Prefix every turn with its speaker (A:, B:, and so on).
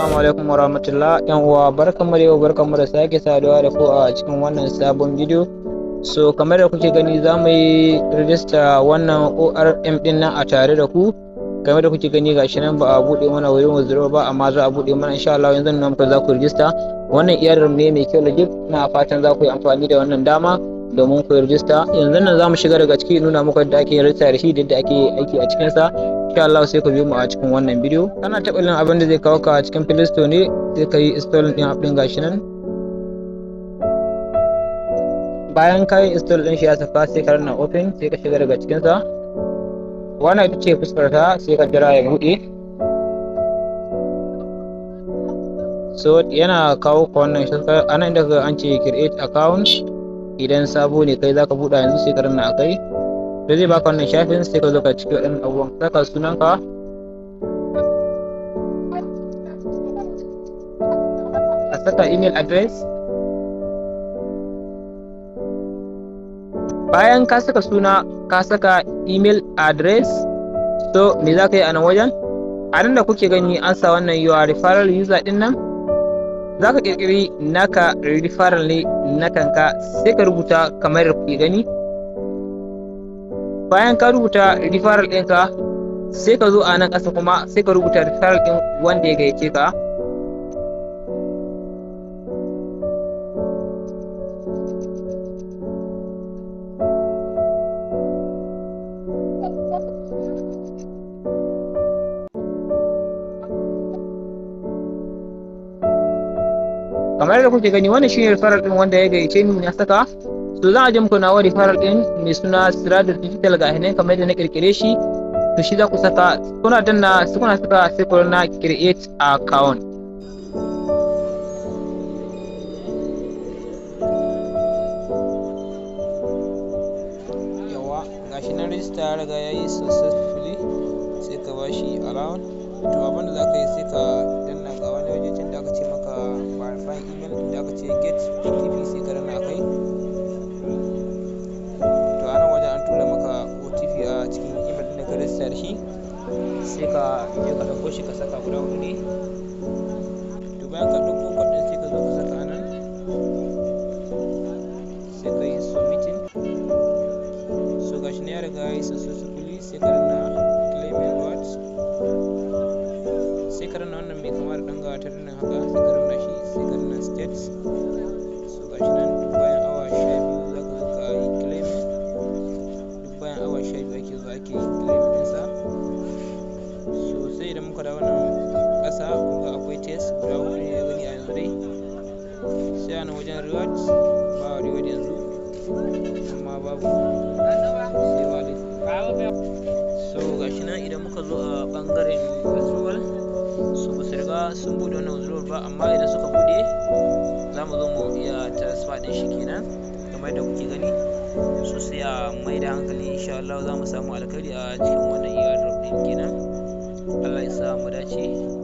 A: Assalamu alaikum warahmatullah. Yan uwa barkanmu da yau, barkanmu da sake saduwa da ku a cikin wannan sabon bidiyo. So kamar da kuke gani za mu yi rijista wannan ORM din nan a tare da ku. Kamar da kuke gani gashi nan ba a buɗe mana wurin withdraw ba, amma za a buɗe mana insha Allah yanzu nan muka za ku rijista. Wannan ERM ne mai kyau legit, na fatan za ku yi amfani da wannan dama domin ku rijista. Yanzu nan za mu shiga daga ciki nuna muku yadda ake rijista da shi, da yadda ake aiki a cikinsa. Insha Allah sai ku biyo mu a cikin wannan bidiyo. Kana taɓa yin abin da zai kawo ka a cikin Play Store ne, sai ka yi install din app din gashi nan. Bayan ka yi install din shi ya saka, sai ka rana open, sai ka shiga daga cikin sa. Wannan ita ce fuskar ta, sai ka jira ya buɗe. So yana kawo ka wannan shakar anan inda an ce create account. Idan sabo ne kai zaka buɗa yanzu, sai ka rana akai. Da zai baka wannan shafin, sai ka zo ka ciki waɗannan abubuwan, saka sunanka, a saka email address. Bayan ka saka suna, ka saka email address, so me za ka yi a nan wajen? A nan da kuke gani an sa wannan your referral user din nan, za ka ƙirƙiri naka referral ne na kanka, sai ka rubuta kamar da kuke gani. Bayan ka rubuta referral ɗinka, sai ka zo a nan ƙasa kuma sai ka rubuta referral ɗin wanda ya gayyace ka. Kamar da kuke gani wannan shine referral ɗin wanda ya gayyace ni na saka. To za a je muku nawa referral din mai suna Sirado Digital ga hinan kamar da na kirkire shi. To shi za ku saka, kuna saka sai ku na create account. Yawa gashi nan register ya riga yayi successfully, sai ka bashi allowed. To abin da za ka yi sai ka danna ga wani waje can da aka ce maka verify email, da aka ce get OTP, sai ka danna akai. A cikin email din da ka register da shi, sai ka je ka dauko shi ka saka guda hudu ne. To bayan ka dauko code din, sai ka zo ka saka nan, sai ka yi submitting. So gashi ne ya riga ya yi successfully, sai ka danna claim reward, sai ka danna wannan mai kamar danga ta nan haka, sai ka danna shi, sai ka danna state. So gashi nan duk bayan awa 12 za ka zo ka yi claim. Bayan awa 12 ake zuwa ake claim ɗinsa. So sai idan muka da wannan ƙasa, kuma akwai test guda huɗu ne ya gani a yanzu dai. Sai a nan wajen reward, ba reward yanzu, amma babu sai wallet. So gashi nan idan muka zo a ɓangaren withdrawal, so ba su riga sun buɗe wannan withdrawal ba, amma idan suka buɗe za mu zo mu iya transfer ɗin shi kenan kamar da kuke gani. So sai a mai da hankali, insha Allah za mu samu alkhairi a cikin wannan ERM din kenan. Allah ya sa mu dace.